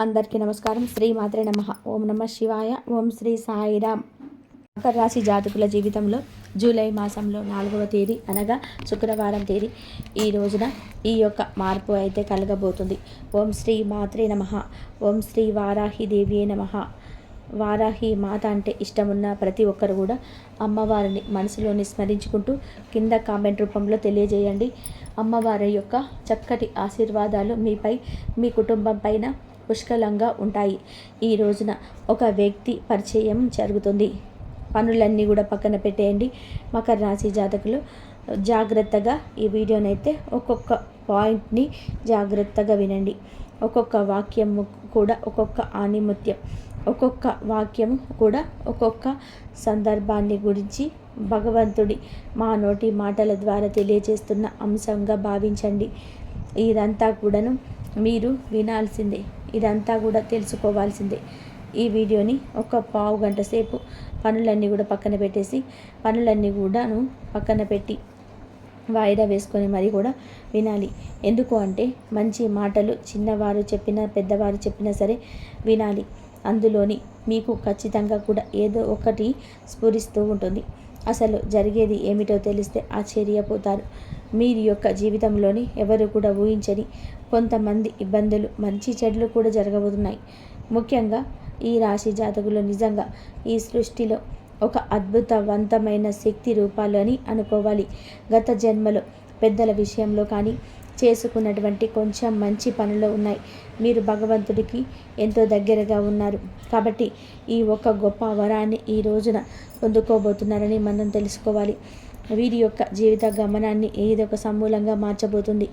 అందరికీ నమస్కారం. శ్రీ మాత్రే నమః. ఓం నమ శివాయ. ఓం శ్రీ సాయిరామ్. మకర రాశి జాతకుల జీవితంలో జూలై మాసంలో 4వ తేదీ అనగా శుక్రవారం తేదీ ఈ రోజున ఈ యొక్క మార్పు అయితే కలగబోతుంది. ఓం శ్రీ మాత్రే నమః. ఓం శ్రీ వారాహి దేవియే నమః. వారాహి మాత అంటే ఇష్టమున్న ప్రతి ఒక్కరు కూడా అమ్మవారిని మనసులోని స్మరించుకుంటూ కింద కామెంట్ రూపంలో తెలియజేయండి. అమ్మవారి యొక్క చక్కటి ఆశీర్వాదాలు మీపై, మీ కుటుంబం పైన పుష్కలంగా ఉంటాయి. ఈ రోజున ఒక వ్యక్తి పరిచయం జరుగుతుంది. పనులన్నీ కూడా పక్కన పెట్టేయండి. మకర రాశి జాతకులు జాగ్రత్తగా ఈ వీడియోనైతే ఒక్కొక్క పాయింట్ని జాగ్రత్తగా వినండి. ఒక్కొక్క వాక్యం కూడా ఒక్కొక్క ఆణిముత్యం, ఒక్కొక్క వాక్యం కూడా ఒక్కొక్క సందర్భాన్ని గురించి భగవంతుడి మా నోటి మాటల ద్వారా తెలియజేస్తున్న అంశంగా భావించండి. ఇదంతా కూడాను మీరు వినాల్సిందే, ఇదంతా కూడా తెలుసుకోవాల్సిందే. ఈ వీడియోని ఒక పావు గంట సేపు పనులన్నీ కూడా పక్కన పెట్టేసి, పనులన్నీ కూడాను పక్కన పెట్టి వాయిదా వేసుకొని మరి కూడా వినాలి. ఎందుకు అంటే మంచి మాటలు చిన్నవారు చెప్పినా పెద్దవారు చెప్పినా సరే వినాలి. అందులోని మీకు ఖచ్చితంగా కూడా ఏదో ఒకటి స్ఫురిస్తూ ఉంటుంది. అసలు జరిగేది ఏమిటో తెలిస్తే ఆశ్చర్యపోతారు. మీరు యొక్క జీవితంలోని ఎవరు కూడా ఊహించని కొంతమంది ఇబ్బందులు, మంచి చెడులు కూడా జరగబోతున్నాయి. ముఖ్యంగా ఈ రాశి జాతకులు నిజంగా ఈ సృష్టిలో ఒక అద్భుతవంతమైన శక్తి రూపాలు అని అనుకోవాలి. గత జన్మలో పెద్దల విషయంలో కానీ చేసుకున్నటువంటి కొంచెం మంచి పనులు ఉన్నాయి. మీరు భగవంతుడికి ఎంతో దగ్గరగా ఉన్నారు కాబట్టి ఈ ఒక గొప్ప వరాన్ని ఈ రోజున పొందుకోబోతున్నారని మనం తెలుసుకోవాలి. వీరి యొక్క జీవిత గమనాన్ని ఏదో ఒక సమూలంగా మార్చబోతుంది.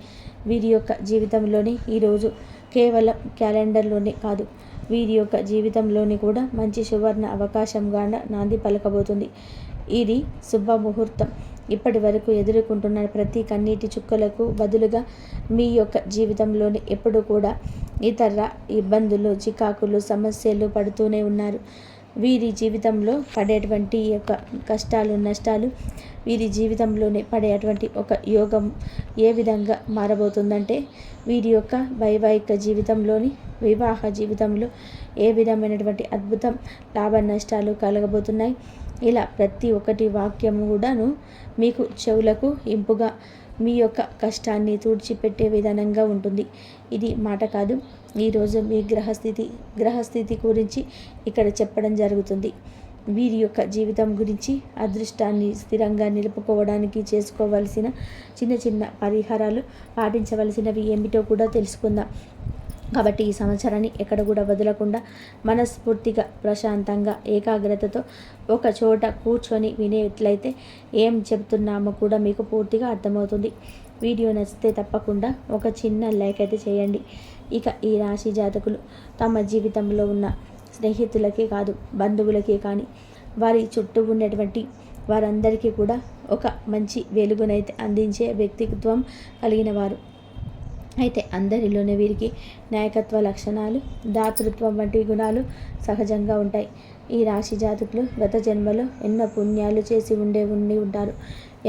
వీరి యొక్క జీవితంలోని ఈరోజు కేవలం క్యాలెండర్లోనే కాదు, వీరి యొక్క జీవితంలోని కూడా మంచి సువర్ణ అవకాశంగా నాంది పలకబోతుంది. ఇది శుభముహూర్తం. ఇప్పటి వరకు ఎదుర్కొంటున్న ప్రతి కన్నీటి చుక్కలకు బదులుగా మీ యొక్క జీవితంలోని ఎప్పుడు కూడా ఇతర ఇబ్బందులు, చికాకులు, సమస్యలు పడుతూనే ఉన్నారు. వీరి జీవితంలో పడేటువంటి యొక్క కష్టాలు, నష్టాలు వీరి జీవితంలోనే పడేటువంటి ఒక యోగం ఏ విధంగా మారబోతుందంటే, వీరి యొక్క వైవాహిక జీవితంలోని, వివాహ జీవితంలో ఏ విధమైనటువంటి అద్భుతం, లాభ నష్టాలు కలగబోతున్నాయి. ఇలా ప్రతి ఒక్కటి వాక్యం కూడాను మీకు చెవులకు ఇంపుగా మీ యొక్క కష్టాన్ని తుడిచిపెట్టే విధానంగా ఉంటుంది. ఇది మాట కాదు, ఈరోజు మీ గ్రహస్థితి గురించి ఇక్కడ చెప్పడం జరుగుతుంది. వీరి యొక్క జీవితం గురించి, అదృష్టాన్ని స్థిరంగా నిలుపుకోవడానికి చేసుకోవలసిన చిన్న చిన్న పరిహారాలు, పాటించవలసినవి ఏమిటో కూడా తెలుసుకుందాం. కాబట్టి ఈ సంవత్సరాన్ని ఎక్కడ కూడా వదలకుండా మనస్ఫూర్తిగా, ప్రశాంతంగా, ఏకాగ్రతతో ఒక చోట కూర్చొని వినేట్లయితే ఏం చెప్తున్నామో కూడా మీకు పూర్తిగా అర్థమవుతుంది. వీడియో నచ్చితే తప్పకుండా ఒక చిన్న లైక్ అయితే చేయండి. ఇక ఈ రాశి జాతకులు తమ జీవితంలో ఉన్న స్నేహితులకే కాదు, బంధువులకే కానీ వారి చుట్టూ ఉన్నటువంటి వారందరికీ కూడా ఒక మంచి వెలుగునైతే అందించే వ్యక్తిత్వం కలిగిన వారు. అయితే అందరిలోనే వీరికి నాయకత్వ లక్షణాలు, దాతృత్వం వంటి గుణాలు సహజంగా ఉంటాయి. ఈ రాశి జాతకులు గత జన్మలో ఎన్నో పుణ్యాలు చేసి ఉండి ఉంటారు.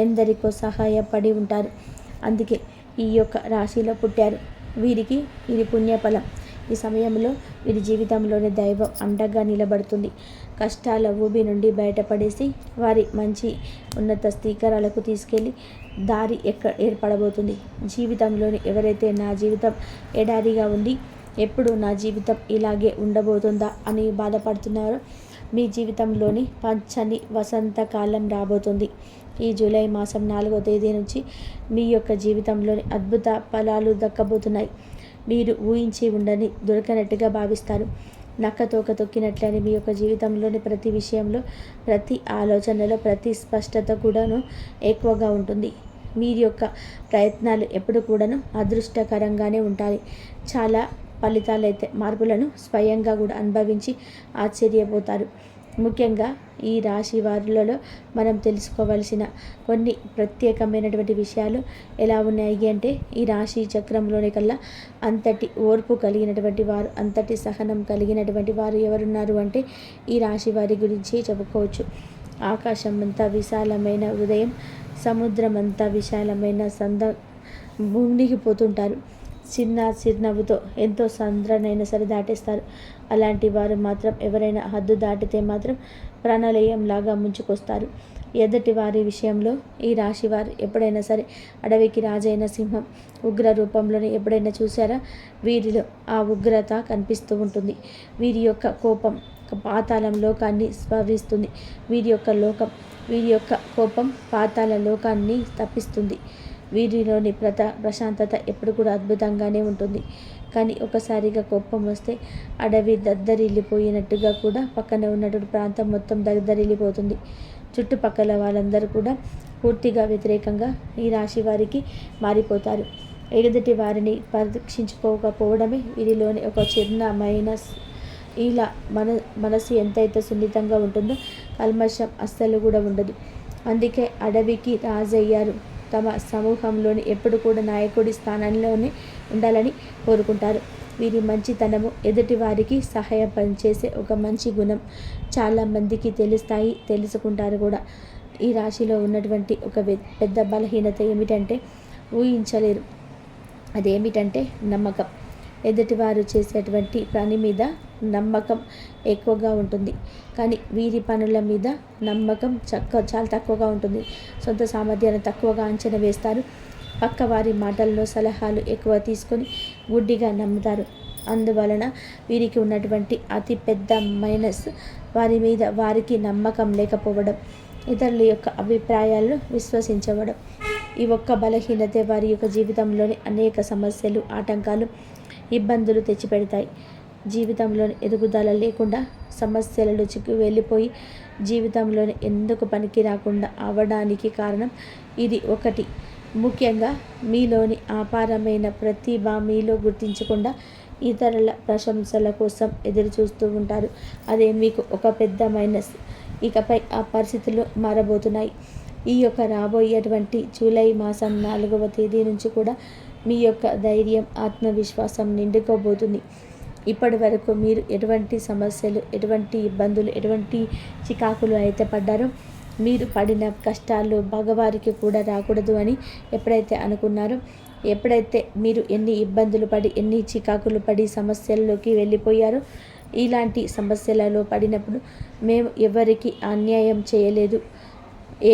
ఎందరికో సహాయపడి ఉంటారు. అందుకే ఈ యొక్క రాశిలో పుట్టారు. వీరికి ఇది పుణ్యఫలం. ఈ సమయంలో వీరి జీవితంలోని దైవం అండగా నిలబడుతుంది. కష్టాల ఊబి నుండి బయటపడేసి వారి మంచి ఉన్నత స్థితిగతులకు తీసుకెళ్ళి దారి ఏర్పడబోతుంది. జీవితంలోని ఎవరైతే నా జీవితం ఎడారిగా ఉంది, ఎప్పుడు నా జీవితం ఇలాగే ఉండబోతుందా అని బాధపడుతున్నారో, మీ జీవితంలోని పచ్చని వసంతకాలం రాబోతుంది. ఈ జూలై మాసం 4వ తేదీ నుంచి మీ యొక్క జీవితంలోని అద్భుత ఫలాలు దక్కబోతున్నాయి. మీరు ఊహించి ఉండని దొరకనట్టుగా భావిస్తారు. నక్కతోక తొక్కినట్లని మీ యొక్క జీవితంలోని ప్రతి విషయంలో, ప్రతి ఆలోచనలో ప్రతి స్పష్టత కూడాను ఎక్కువగా ఉంటుంది. మీ యొక్క ప్రయత్నాలు ఎప్పుడు కూడాను అదృష్టకరంగానే ఉంటాయి. చాలా ఫలితాలైతే, మార్పులను స్వయంగా కూడా అనుభవించి ఆశ్చర్యపోతారు. ముఖ్యంగా ఈ రాశి వారులలో మనం తెలుసుకోవాల్సిన కొన్ని ప్రత్యేకమైనటువంటి విషయాలు ఎలా ఉన్నాయి అంటే, ఈ రాశి చక్రంలోని కల్లా అంతటి ఓర్పు కలిగినటువంటి వారు, అంతటి సహనం కలిగినటువంటి వారు ఎవరున్నారు అంటే ఈ రాశి వారి గురించి చెప్పుకోవచ్చు. ఆకాశం అంతా విశాలమైన హృదయం, సముద్రం అంతా విశాలమైన మునిగిపోతుంటారు. చిన్న చిరునవ్వుతో ఎంతో సంద్రనైనా సరే దాటేస్తారు. అలాంటి వారు మాత్రం ఎవరైనా హద్దు దాటితే మాత్రం ప్రాణాలయంలాగా ముంచుకొస్తారు. ఎదుటి వారి విషయంలో ఈ రాశి వారు ఎప్పుడైనా సరే అడవికి రాజైన సింహం ఉగ్ర రూపంలోనే ఎప్పుడైనా చూసారా? వీరిలో ఆ ఉగ్రత కనిపిస్తూ ఉంటుంది. వీరి యొక్క కోపం పాతాళం లోకాన్ని స్పవిస్తుంది. వీరి యొక్క కోపం పాతాళ లోకాన్ని తప్పిస్తుంది. వీరిలోని ప్రశాంతత ఎప్పుడు కూడా అద్భుతంగానే ఉంటుంది. కానీ ఒకసారిగా కోపం వస్తే అడవి దద్దరిల్లిపోయినట్టుగా కూడా పక్కన ఉన్నటువంటి ప్రాంతం మొత్తం దద్దరిల్లిపోతుంది. చుట్టుపక్కల వాళ్ళందరూ కూడా పూర్తిగా వ్యతిరేకంగా ఈ రాశి వారికి మారిపోతారు. ఎదుటి వారిని పరీక్షించుకోకపోవడమే వీరిలోని ఒక చిన్న మైనస్. ఇలా మనసు ఎంతైతే సున్నితంగా ఉంటుందో కల్మషం అస్సలు కూడా ఉండదు. అందుకే అడవికి రాజయ్యారు. తమ సమూహంలోని ఎప్పుడు కూడా నాయకుడి స్థానంలోనే ఉండాలని కోరుకుంటారు. వీరి మంచితనము ఎదుటి వారికి సహాయం పనిచేసే ఒక మంచి గుణం చాలామందికి తెలుసుకుంటారు కూడా. ఈ రాశిలో ఉన్నటువంటి ఒక పెద్ద బలహీనత ఏమిటంటే ఊహించలేరు. అదేమిటంటే నమ్మకం. ఎదుటివారు చేసేటువంటి పని మీద నమ్మకం ఎక్కువగా ఉంటుంది. కానీ వీరి పనుల మీద నమ్మకం చాలా తక్కువగా ఉంటుంది. సొంత సామర్థ్యాన్ని తక్కువగా అంచనా వేస్తారు. పక్క వారి మాటల్లో సలహాలు ఎక్కువ తీసుకొని గుడ్డిగా నమ్ముతారు. అందువలన వీరికి ఉన్నటువంటి అతి పెద్ద మైనస్ వారి మీద వారికి నమ్మకం లేకపోవడం, ఇతరుల యొక్క అభిప్రాయాలను విశ్వసించవడం. ఈ ఒక్క బలహీనతే వారి యొక్క జీవితంలోని అనేక సమస్యలు, ఆటంకాలు, ఇబ్బందులు తెచ్చిపెడతాయి. జీవితంలోని ఎదుగుదల లేకుండా సమస్యలలో చిక్కు వెళ్ళిపోయి జీవితంలోని ఎందుకు పనికి రాకుండా అవడానికి కారణం ఇది ఒకటి. ముఖ్యంగా మీలోని అపారమైన ప్రతిభ మీలో గుర్తించకుండా ఇతరుల ప్రశంసల కోసం ఎదురు చూస్తూ ఉంటారు. అదే మీకు ఒక పెద్ద మైనస్. ఇకపై ఆ పరిస్థితులు మారబోతున్నాయి. ఈ యొక్క రాబోయేటువంటి జూలై మాసం 4వ తేదీ నుంచి కూడా మీ యొక్క ధైర్యం, ఆత్మవిశ్వాసం నిండుకోబోతుంది. ఇప్పటి వరకు మీరు ఎటువంటి సమస్యలు, ఎటువంటి ఇబ్బందులు, ఎటువంటి చికాకులు అయితే పడ్డారో, మీరు పడిన కష్టాలు భగవారికి కూడా రాకూడదు అని ఎప్పుడైతే అనుకున్నారో, ఎప్పుడైతే మీరు ఎన్ని ఇబ్బందులు పడి, ఎన్ని చికాకులు పడి సమస్యల్లోకి వెళ్ళిపోయారో, ఇలాంటి సమస్యలలో పడినప్పుడు మేము ఎవరికి అన్యాయం చేయలేదు,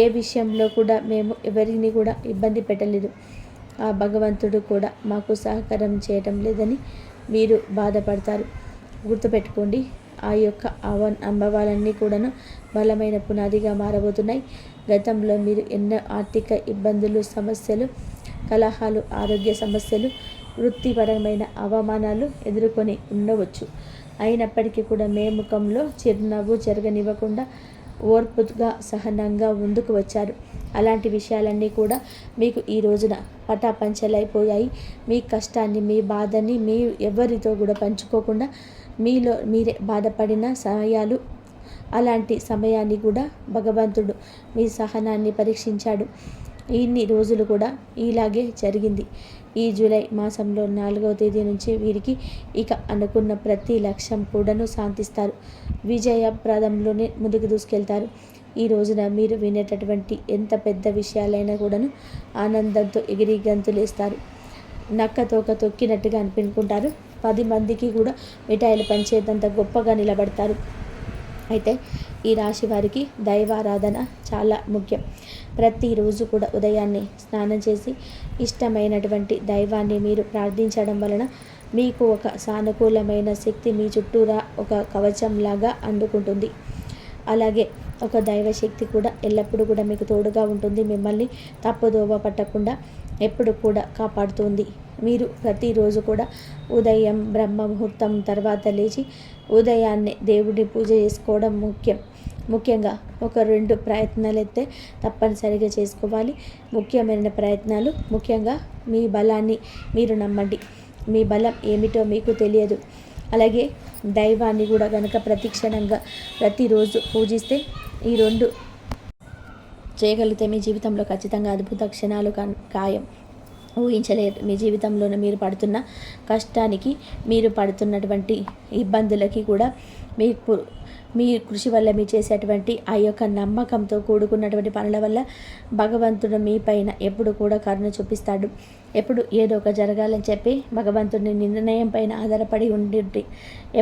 ఏ విషయంలో కూడా మేము ఎవరిని కూడా ఇబ్బంది పెట్టలేదు, ఆ భగవంతుడు కూడా మాకు సహకారం చేయటం లేదని మీరు బాధపడతారు. గుర్తుపెట్టుకోండి, ఆ యొక్క అనుభవాలన్నీ కూడాను బలమైన పునాదిగా మారబోతున్నాయి. గతంలో మీరు ఎన్నో ఆర్థిక ఇబ్బందులు, సమస్యలు, కలహాలు, ఆరోగ్య సమస్యలు, వృత్తిపరమైన అవమానాలు ఎదుర్కొని ఉండవచ్చు. అయినప్పటికీ కూడా మే ముఖంలో చిరునవ్వు జరగనివ్వకుండా ఓర్పుగా, సహనంగా ముందుకు వచ్చారు. అలాంటి విషయాలన్నీ కూడా మీకు ఈ రోజున పటాపంచలైపోయాయి. మీ కష్టాన్ని, మీ బాధని ఎవరితో కూడా పంచుకోకుండా మీలో మీరే బాధపడిన సమయాలు, అలాంటి సమయాన్ని కూడా భగవంతుడు మీ సహనాన్ని పరీక్షించాడు. ఇన్ని రోజులు కూడా ఇలాగే జరిగింది. ఈ జూలై మాసంలో 4వ తేదీ నుంచి వీరికి ఇక అనుకున్న ప్రతి లక్ష్యం కూడాను శాంతిస్తారు. విజయప్రదంలోనే ముందుకు దూసుకెళ్తారు. ఈ రోజున మీరు వినేటటువంటి ఎంత పెద్ద విషయాలైనా కూడాను ఆనందంతో ఎగిరి గంతులేస్తారు. నక్క తోక తొక్కినట్టుగా అనిపించుకుంటారు. 10 మందికి కూడా మిఠాయిలు పంచేంత గొప్పగా నిలబడతారు. అయితే ఈ రాశి వారికి దైవారాధన చాలా ముఖ్యం. ప్రతిరోజు కూడా ఉదయాన్నే స్నానం చేసి ఇష్టమైనటువంటి దైవాన్ని మీరు ప్రార్థించడం వలన మీకు ఒక సానుకూలమైన శక్తి మీ చుట్టూరా ఒక కవచంలాగా అందుకుంటుంది. అలాగే ఒక దైవశక్తి కూడా ఎల్లప్పుడూ కూడా మీకు తోడుగా ఉంటుంది. మిమ్మల్ని తప్పుదోవ పట్టకుండా ఎప్పుడు కూడా కాపాడుతుంది. మీరు ప్రతిరోజు కూడా ఉదయం బ్రహ్మ ముహూర్తం తర్వాత లేచి ఉదయాన్నే దేవుడిని పూజ చేసుకోవడం ముఖ్యంగా ఒక 2 ప్రయత్నాలు అయితే తప్పనిసరిగా చేసుకోవాలి. ముఖ్యమైన ప్రయత్నాలు, ముఖ్యంగా మీ బలాన్ని మీరు నమ్మండి. మీ బలం ఏమిటో మీకు తెలియదు. అలాగే దైవాన్ని కూడా కనుక ప్రతిక్షణంగా ప్రతిరోజు పూజిస్తే ఈ 2 చేయగలిగితే మీ జీవితంలో ఖచ్చితంగా అద్భుత క్షణాలు ఖాయం. ఊహించలేరు. మీ జీవితంలోనే మీరు పడుతున్న కష్టానికి, మీరు పడుతున్నటువంటి ఇబ్బందులకి కూడా మీకు మీ కృషి వల్ల మీ చేసేటువంటి ఆ యొక్క నమ్మకంతో కూడుకున్నటువంటి పనుల వల్ల భగవంతుడు మీ పైన ఎప్పుడు కూడా కరుణ చూపిస్తాడు. ఎప్పుడు ఏదో ఒక జరగాలని చెప్పి భగవంతుడి నిర్ణయం పైన ఆధారపడి ఉండి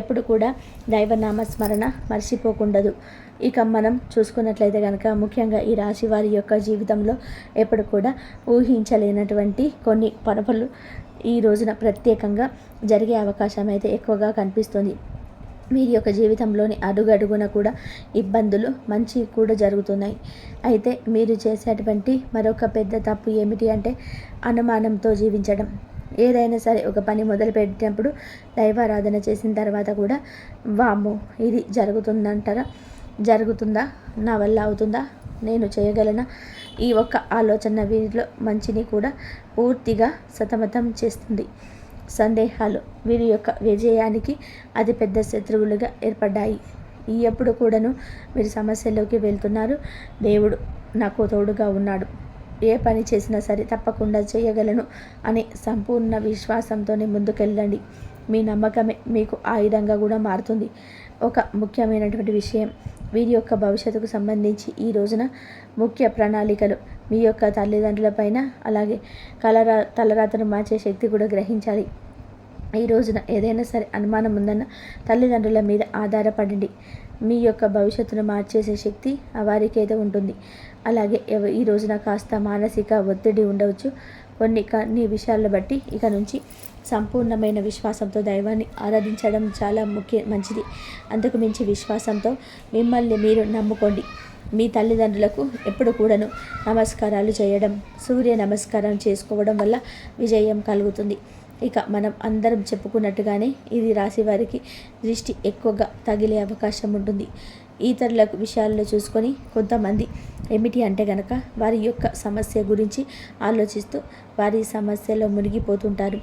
ఎప్పుడు కూడా దైవనామ స్మరణ మర్చిపోకుండదు. ఇక మనం చూసుకున్నట్లయితే కనుక ముఖ్యంగా ఈ రాశి వారి యొక్క జీవితంలో ఎప్పుడు కూడా ఊహించలేనటువంటి కొన్ని పనులు ఈ రోజున ప్రత్యేకంగా జరిగే అవకాశం అయితే ఎక్కువగా కనిపిస్తుంది. వీరి యొక్క జీవితంలోని అడుగడుగున కూడా ఇబ్బందులు మంచి కూడా జరుగుతున్నాయి. అయితే మీరు చేసేటువంటి మరొక పెద్ద తప్పు ఏమిటి అంటే అనుమానంతో జీవించడం. ఏదైనా సరే ఒక పని మొదలు పెట్టినప్పుడు దైవారాధన చేసిన తర్వాత కూడా వామ్మో ఇది జరుగుతుందా, నా వల్ల అవుతుందా, నేను చేయగలనా, ఈ ఒక్క ఆలోచన వీరిలో మంచిని కూడా పూర్తిగా సతమతం చేస్తుంది. సందేహాలు వీరి యొక్క విజయానికి అతిపెద్ద శత్రువులుగా ఏర్పడ్డాయి. ఎప్పుడు కూడాను మీరు సమస్యల్లోకి వెళ్తున్నారు. దేవుడు నాకు తోడుగా ఉన్నాడు, ఏ పని చేసినా సరే తప్పకుండా చేయగలను అనే సంపూర్ణ విశ్వాసంతోనే ముందుకెళ్ళండి. మీ నమ్మకమే మీకు ఆయుధంగా కూడా మారుతుంది. ఒక ముఖ్యమైనటువంటి విషయం, వీరి యొక్క భవిష్యత్తుకు సంబంధించి ఈ రోజున ముఖ్య ప్రణాళికలు మీ యొక్క తల్లిదండ్రులపైన అలాగే తలరాతను మార్చే శక్తి కూడా గ్రహించాలి. ఈ రోజున ఏదైనా సరే అనుమానం ఉందన్న తల్లిదండ్రుల మీద ఆధారపడండి. మీ యొక్క భవిష్యత్తును మార్చేసే శక్తి వారికి అయితే ఉంటుంది. అలాగే ఈ రోజున కాస్త మానసిక ఒత్తిడి ఉండవచ్చు. కొన్ని విషయాలను బట్టి ఇక నుంచి సంపూర్ణమైన విశ్వాసంతో దైవాన్ని ఆరాధించడం చాలా మంచిది. అంతకు మించి విశ్వాసంతో మిమ్మల్ని మీరు నమ్ముకోండి. మీ తల్లిదండ్రులకు ఎప్పుడు కూడాను నమస్కారాలు చేయడం, సూర్య నమస్కారం చేసుకోవడం వల్ల విజయం కలుగుతుంది. ఇక మనం అందరం చెప్పుకున్నట్టుగానే ఇది రాశి వారికి దృష్టి ఎక్కువగా తగిలే అవకాశం ఉంటుంది. ఇతరుల విషయాల్లో చూసుకొని కొంతమంది ఏమిటి అంటే గనక వారి యొక్క సమస్య గురించి ఆలోచిస్తూ వారి సమస్యలో మునిగిపోతుంటారు.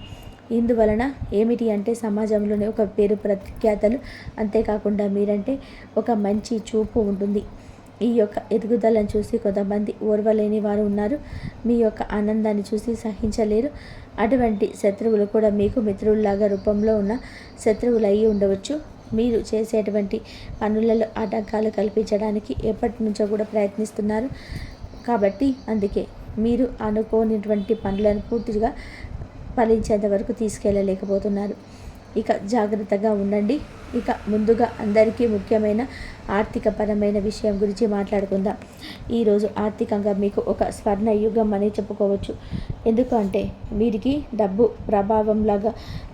ఇందువలన ఏమిటి అంటే సమాజంలోనే ఒక పేరు ప్రఖ్యాతలు, అంతేకాకుండా మీరంటే ఒక మంచి చూపు ఉంటుంది. ఈ యొక్క ఎదుగుదలను చూసి కొంతమంది ఓర్వలేని వారు ఉన్నారు. మీ యొక్క ఆనందాన్ని చూసి సహించలేరు. అటువంటి శత్రువులు కూడా మీకు మిత్రుల్లాగా రూపంలో ఉన్న శత్రువులు అయ్యి ఉండవచ్చు. మీరు చేసేటువంటి పనులలో ఆటంకాలు కల్పించడానికి ఎప్పటి నుంచో కూడా ప్రయత్నిస్తున్నారు. కాబట్టి అందుకే మీరు అనుకోనిటువంటి పనులను పూర్తిగా ఫలించేంత వరకు తీసుకెళ్ళలేకపోతున్నారు. ఇక జాగ్రత్తగా ఉండండి. ఇక ముందుగా అందరికీ ముఖ్యమైన ఆర్థికపరమైన విషయం గురించి మాట్లాడుకుందాం. ఈరోజు ఆర్థికంగా మీకు ఒక స్వర్ణ యుగం అని చెప్పుకోవచ్చు. ఎందుకంటే వీరికి డబ్బు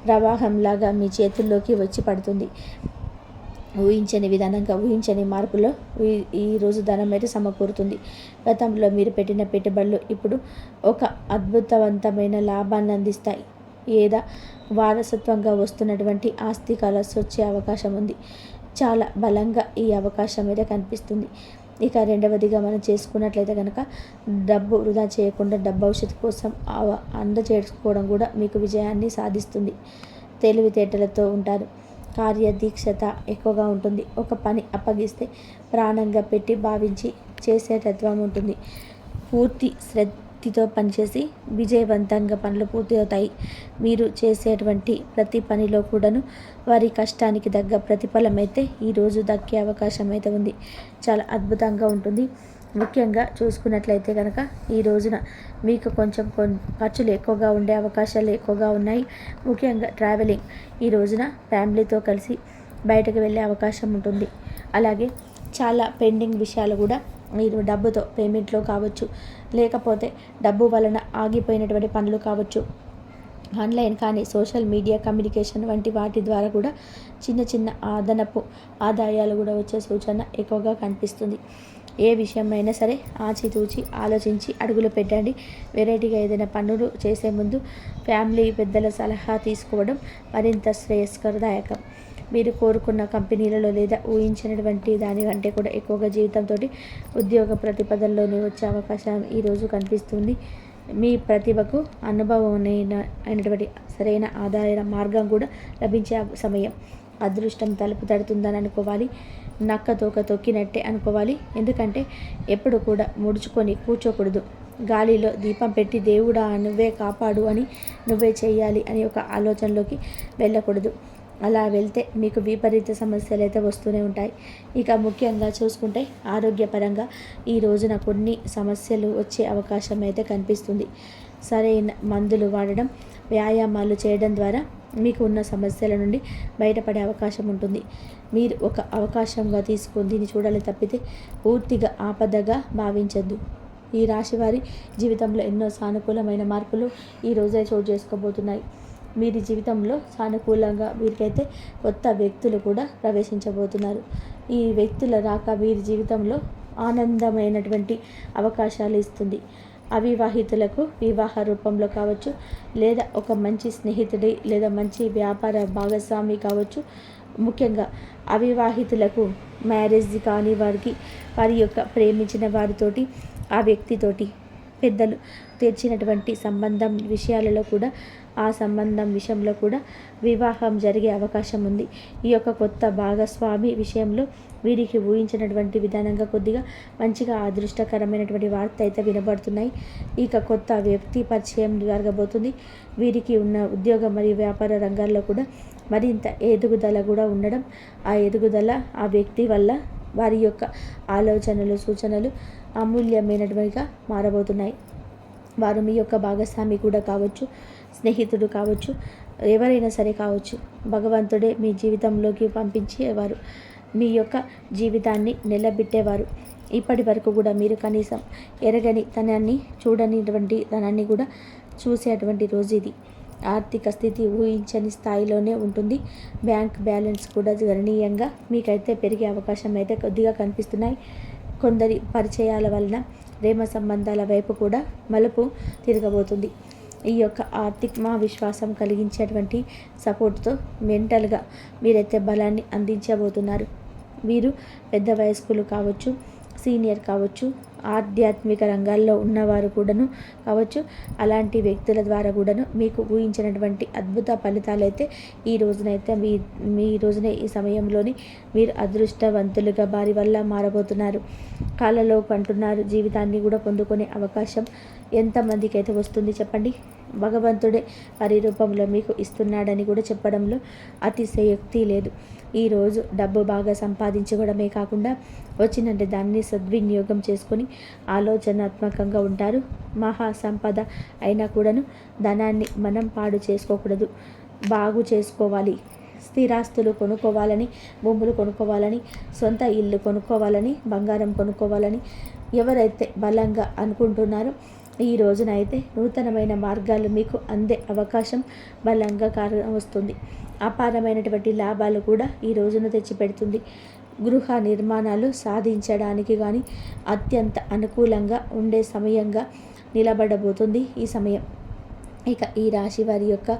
ప్రవాహంలాగా మీ చేతుల్లోకి వచ్చి పడుతుంది. ఊహించని విధానంగా ఊహించని మార్పులో ఈ రోజు ధనం అయితే సమకూరుతుంది. గతంలో మీరు పెట్టిన పెట్టుబడులు ఇప్పుడు ఒక అద్భుతవంతమైన లాభాన్ని అందిస్తాయి. ఏదా వారసత్వంగా వస్తున్నటువంటి ఆస్తి కలిసి వచ్చే అవకాశం ఉంది. చాలా బలంగా ఈ అవకాశం అయితే కనిపిస్తుంది. ఇక రెండవదిగా మనం చేసుకున్నట్లయితే కనుక డబ్బు వృధా చేయకుండా డబ్బు భవిష్యత్తు కోసం అందజేసుకోవడం కూడా మీకు విజయాన్ని సాధిస్తుంది. తెలివితేటలతో ఉంటారు. కార్యదీక్షత ఎక్కువగా ఉంటుంది. ఒక పని అప్పగిస్తే ప్రాణంగా పెట్టి భావించి చేసేటత్వం ఉంటుంది. పూర్తి శ్రద్ధతో పనిచేసి విజయవంతంగా పనులు పూర్తి అవుతాయి. మీరు చేసేటువంటి ప్రతి పనిలో కూడాను వారి కష్టానికి తగ్గ ప్రతిఫలం అయితే ఈరోజు దక్కే అవకాశం అయితే ఉంది. చాలా అద్భుతంగా ఉంటుంది. ముఖ్యంగా చూసుకున్నట్లయితే కనుక ఈ రోజున మీకు కొంచెం ఖర్చులు ఎక్కువగా ఉండే అవకాశాలు ఎక్కువగా ఉన్నాయి. ముఖ్యంగా ట్రావెలింగ్ ఈ రోజున ఫ్యామిలీతో కలిసి బయటకు వెళ్ళే అవకాశం ఉంటుంది. అలాగే చాలా పెండింగ్ విషయాలు కూడా మీరు డబ్బుతో పేమెంట్లో కావచ్చు, లేకపోతే డబ్బు వలన ఆగిపోయినటువంటి పనులు కావచ్చు, ఆన్లైన్ కానీ సోషల్ మీడియా కమ్యూనికేషన్ వంటి వాటి ద్వారా కూడా చిన్న అదనపు ఆదాయాలు కూడా వచ్చే సూచన ఎక్కువగా కనిపిస్తుంది. ఏ విషయమైనా సరే ఆచితూచి ఆలోచించి అడుగులు పెట్టండి. వెరైటీగా ఏదైనా పనులు చేసే ముందు ఫ్యామిలీ పెద్దల సలహా తీసుకోవడం మరింత శ్రేయస్కరదాయకం. మీరు కోరుకున్న కంపెనీలలో లేదా ఊహించినటువంటి దానికంటే కూడా ఎక్కువగా జీవితంతో ఉద్యోగ ప్రతిపదల్లోనే వచ్చే అవకాశం ఈరోజు కనిపిస్తుంది. మీ ప్రతిభకు అనుభవం అయినటువంటి సరైన ఆదాయ మార్గం కూడా లభించే సమయం. అదృష్టం తలుపు తడుతుందని అనుకోవాలి. నక్క తోక తొక్కినట్టే అనుకోవాలి. ఎందుకంటే ఎప్పుడు కూడా ముడుచుకొని కూర్చోకూడదు. గాలిలో దీపం పెట్టి దేవుడా నువ్వే కాపాడు అని, నువ్వే చేయాలి అని ఒక ఆలోచనలోకి వెళ్ళకూడదు. అలా వెళ్తే మీకు విపరీత సమస్యలు అయితే వస్తూనే ఉంటాయి. ఇక ముఖ్యంగా చూసుకుంటే ఆరోగ్యపరంగా ఈ రోజున కొన్ని సమస్యలు వచ్చే అవకాశం అయితే కనిపిస్తుంది. సరైన మందులు వాడడం, వ్యాయామాలు చేయడం ద్వారా మీకు ఉన్న సమస్యల నుండి బయటపడే అవకాశం ఉంటుంది. మీరు ఒక అవకాశంగా తీసుకొని దీన్ని చూడాలి తప్పితే పూర్తిగా ఆపదగా భావించద్దు. ఈ రాశి వారి జీవితంలో ఎన్నో సానుకూలమైన మార్పులు ఈ రోజే చోటు చేసుకోబోతున్నాయి. వీరి జీవితంలో సానుకూలంగా వీరికైతే కొత్త వ్యక్తులు కూడా ప్రవేశించబోతున్నారు. ఈ వ్యక్తుల రాక వీరి జీవితంలో ఆనందమైనటువంటి అవకాశాలు ఇస్తుంది. అవివాహితులకు వివాహ రూపంలో కావచ్చు, లేదా ఒక మంచి స్నేహితుడి లేదా మంచి వ్యాపార భాగస్వామి కావచ్చు. ముఖ్యంగా అవివాహితులకు మ్యారేజ్ కాని వారి యొక్క ప్రేమించిన వారితోటి, ఆ వ్యక్తితోటి పెద్దలు తెచ్చినటువంటి సంబంధం విషయాలలో కూడా, ఆ సంబంధం విషయంలో కూడా వివాహం జరిగే అవకాశం ఉంది. ఈ యొక్క కొత్త భాగస్వామి విషయంలో వీరికి ఊహించినటువంటి విధానంగా కొద్దిగా మంచిగా అదృష్టకరమైనటువంటి వార్త అయితే వినబడుతున్నాయి. ఇక కొత్త వ్యక్తి పరిచయం జరగబోతుంది. వీరికి ఉన్న ఉద్యోగ మరియు వ్యాపార రంగాల్లో కూడా మరింత ఎదుగుదల కూడా ఉండడం, ఆ ఎదుగుదల ఆ వ్యక్తి వల్ల వారి యొక్క ఆలోచనలు, సూచనలు అమూల్యమైనటువంటిగా మారబోతున్నాయి. వారు మీ యొక్క భాగస్వామి కూడా కావచ్చు, స్నేహితుడు కావచ్చు, ఎవరైనా సరే కావచ్చు. భగవంతుడే మీ జీవితంలోకి పంపించేవారు, మీ యొక్క జీవితాన్ని నిలబెట్టేవారు. ఇప్పటి వరకు కూడా మీరు కనీసం ఎరగని తనాన్ని, చూడనిటువంటి తనాన్ని కూడా చూసేటువంటి రోజు ఇది. ఆర్థిక స్థితి ఊహించని స్థాయిలోనే ఉంటుంది. బ్యాంక్ బ్యాలెన్స్ కూడా గణనీయంగా మీకైతే పెరిగే అవకాశం అయితే కొద్దిగా కనిపిస్తున్నాయి. కొందరి పరిచయాల వలన ప్రేమ సంబంధాల వైపు కూడా మలుపు తిరగబోతుంది. ఈ యొక్క ఆర్థిక విశ్వాసం కలిగించేటువంటి సపోర్ట్తో మెంటల్గా మీరైతే బలాన్ని అందించబోతున్నారు. వీరు పెద్ద వయస్కులు కావచ్చు, సీనియర్ కావచ్చు, ఆధ్యాత్మిక రంగాల్లో ఉన్నవారు కూడాను కావచ్చు. అలాంటి వ్యక్తుల ద్వారా కూడాను మీకు ఊహించినటువంటి అద్భుత ఫలితాలు అయితే ఈ రోజునైతే మీ రోజునే ఈ సమయంలోని మీరు అదృష్టవంతులుగా వారి వల్ల మారబోతున్నారు. కాళ్ళలో కంటున్నారు జీవితాన్ని కూడా పొందుకునే అవకాశం ఎంతమందికి అయితే వస్తుంది చెప్పండి. భగవంతుడే వారి రూపంలో మీకు ఇస్తున్నాడని కూడా చెప్పడంలో అతిశయోక్తి లేదు. ఈరోజు డబ్బు బాగా సంపాదించుకోవడమే కాకుండా వచ్చినంటే దాన్ని సద్వినియోగం చేసుకొని ఆలోచనాత్మకంగా ఉంటారు. మహా సంపద అయినా కూడాను ధనాన్ని మనం పాడు చేసుకోకూడదు, బాగు చేసుకోవాలి. స్థిరాస్తులు కొనుక్కోవాలని, భూములు కొనుక్కోవాలని, సొంత ఇల్లు కొనుక్కోవాలని, బంగారం కొనుక్కోవాలని ఎవరైతే బలంగా అనుకుంటున్నారో ఈ రోజునైతే నూతనమైన మార్గాలు మీకు అందే అవకాశం బలంగా వస్తుంది. అపారమైనటువంటి లాభాలు కూడా ఈ రోజున తెచ్చిపెడుతుంది. గృహ నిర్మాణాలు సాధించడానికి కానీ అత్యంత అనుకూలంగా ఉండే సమయంగా నిలబడబోతుంది ఈ సమయం. ఇక ఈ రాశి వారి యొక్క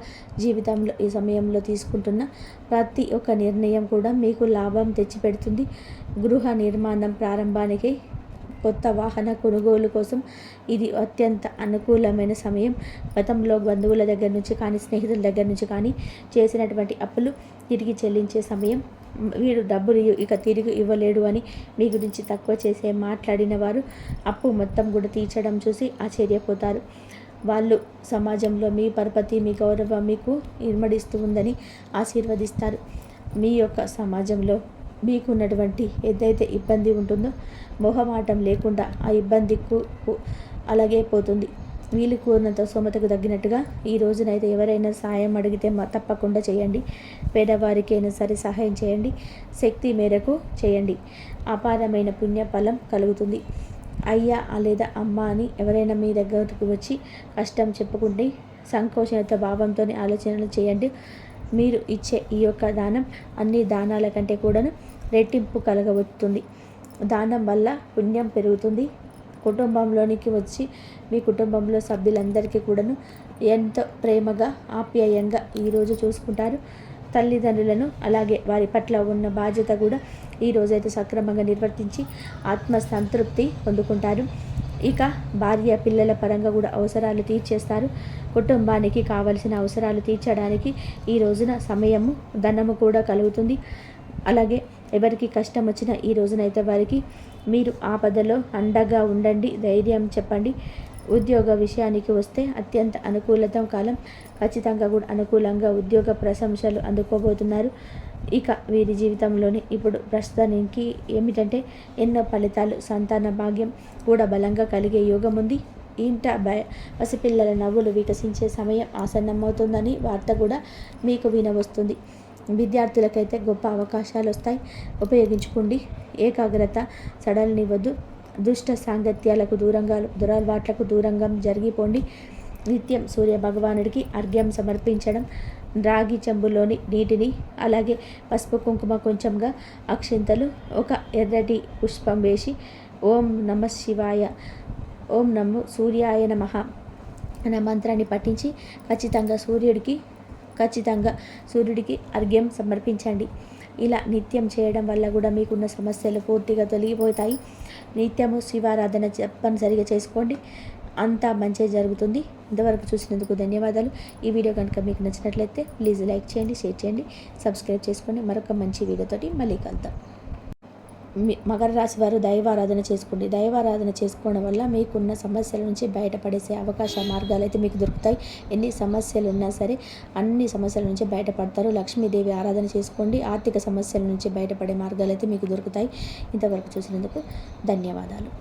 జీవితంలో ఈ సమయంలో తీసుకుంటున్న ప్రతి ఒక్క నిర్ణయం కూడా మీకు లాభం తెచ్చిపెడుతుంది. గృహ నిర్మాణం ప్రారంభానికి, కొత్త వాహన కొనుగోలు కోసం ఇది అత్యంత అనుకూలమైన సమయం. గతంలో బంధువుల దగ్గర నుంచి కానీ, స్నేహితుల దగ్గర నుంచి కానీ చేసినటువంటి అప్పులు తిరిగి చెల్లించే సమయం. వీడు డబ్బులు ఇక తిరిగి ఇవ్వలేడు అని మీ గురించి తక్కువ చేసే మాట్లాడిన వారు అప్పు మొత్తం కూడా తీర్చడం చూసి ఆశ్చర్యపోతారు. వాళ్ళు సమాజంలో మీ పరపతి, మీ గౌరవం మీకు ఇమ్మడిస్తూ ఉందని ఆశీర్వదిస్తారు. మీ యొక్క సమాజంలో మీకున్నటువంటి ఏదైతే ఇబ్బంది ఉంటుందో మొహమాటం లేకుండా ఆ ఇబ్బందికు అలాగే పోతుంది. వీలు కూరినంత సోమతకు తగ్గినట్టుగా ఈ రోజునైతే ఎవరైనా సహాయం అడిగితే తప్పకుండా చేయండి. పేదవారికైనా సరే సహాయం చేయండి, శక్తి మేరకు చేయండి. అపారమైన పుణ్యఫలం కలుగుతుంది. అయ్యా లేదా అమ్మ అని ఎవరైనా మీ దగ్గరకు వచ్చి కష్టం చెప్పుకుంటే సంకోచనత భావంతో ఆలోచనలు చేయండి. మీరు ఇచ్చే ఈ యొక్క దానం అన్ని దానాల కంటే కూడాను రెట్టింపు కలగబోతుంది. దానం వల్ల పుణ్యం పెరుగుతుంది. కుటుంబంలోనికి వచ్చి మీ కుటుంబంలో సభ్యులందరికీ కూడాను ఎంతో ప్రేమగా, ఆప్యాయంగా ఈరోజు చూసుకుంటారు. తల్లిదండ్రులను అలాగే వారి పట్ల ఉన్న బాధ్యత కూడా ఈరోజైతే సక్రమంగా నిర్వర్తించి ఆత్మసంతృప్తి పొందుకుంటారు. ఇక భార్య పిల్లల పరంగా కూడా అవసరాలు తీర్చేస్తారు. కుటుంబానికి కావలసిన అవసరాలు తీర్చడానికి ఈ రోజున సమయము, ధనము కూడా కలుగుతుంది. అలాగే ఎవరికి కష్టం వచ్చినా ఈ రోజునైతే వారికి మీరు ఆపదలో అండగా ఉండండి, ధైర్యం చెప్పండి. ఉద్యోగ విషయానికి వస్తే అత్యంత అనుకూలత కాలం, ఖచ్చితంగా కూడా అనుకూలంగా ఉద్యోగ ప్రశంసలు అందుకోబోతున్నారు. ఇక వీరి జీవితంలోని ఇప్పుడు ప్రస్తుతానికి ఏమిటంటే ఎన్నో ఫలితాలు, సంతాన భాగ్యం కూడా బలంగా కలిగే యోగం ఉంది. ఇంట పసిపిల్లల నవ్వులు వికసించే సమయం ఆసన్నమవుతుందని వార్త కూడా మీకు వినవస్తుంది. విద్యార్థులకైతే గొప్ప అవకాశాలు వస్తాయి, ఉపయోగించుకోండి. ఏకాగ్రత సడలనివ్వద్దు. దుష్ట సాంగత్యాలకు దూరంగా, దురలవాట్లకు దూరంగా జరిగిపోండి. నిత్యం సూర్య భగవానుడికి అర్ఘ్యం సమర్పించడం, రాగి చెంబులోని నీటిని, అలాగే పసుపు కుంకుమ కొంచెంగా అక్షింతలు, ఒక ఎర్రటి పుష్పం వేసి ఓం నమ శివాయ, ఓం నమో సూర్యాయ నమః అనే మంత్రాన్ని పఠించి ఖచ్చితంగా సూర్యుడికి అర్ఘ్యం సమర్పించండి. ఇలా నిత్యం చేయడం వల్ల కూడా మీకున్న సమస్యలు పూర్తిగా తొలగిపోతాయి. నిత్యము శివారాధన తప్పనిసరిగా చేసుకోండి, అంతా మంచి జరుగుతుంది. ఇంతవరకు చూసినందుకు ధన్యవాదాలు. ఈ వీడియో కనుక మీకు నచ్చినట్లయితే ప్లీజ్ లైక్ చేయండి, షేర్ చేయండి, సబ్స్క్రైబ్ చేసుకోండి. మరొక మంచి వీడియోతోటి మళ్ళీ కలుద్దాం. మకర రాశి వారు దైవారాధన చేసుకోండి. దైవారాధన చేసుకోవడం వల్ల మీకున్న సమస్యల నుంచి బయటపడేసే అవకాశ మార్గాలు అయితే మీకు దొరుకుతాయి. ఎన్ని సమస్యలు ఉన్నా సరే అన్ని సమస్యల నుంచి బయటపడతారు. లక్ష్మీదేవి ఆరాధన చేసుకోండి. ఆర్థిక సమస్యల నుంచి బయటపడే మార్గాలు అయితే మీకు దొరుకుతాయి. ఇంతవరకు చూసినందుకు ధన్యవాదాలు.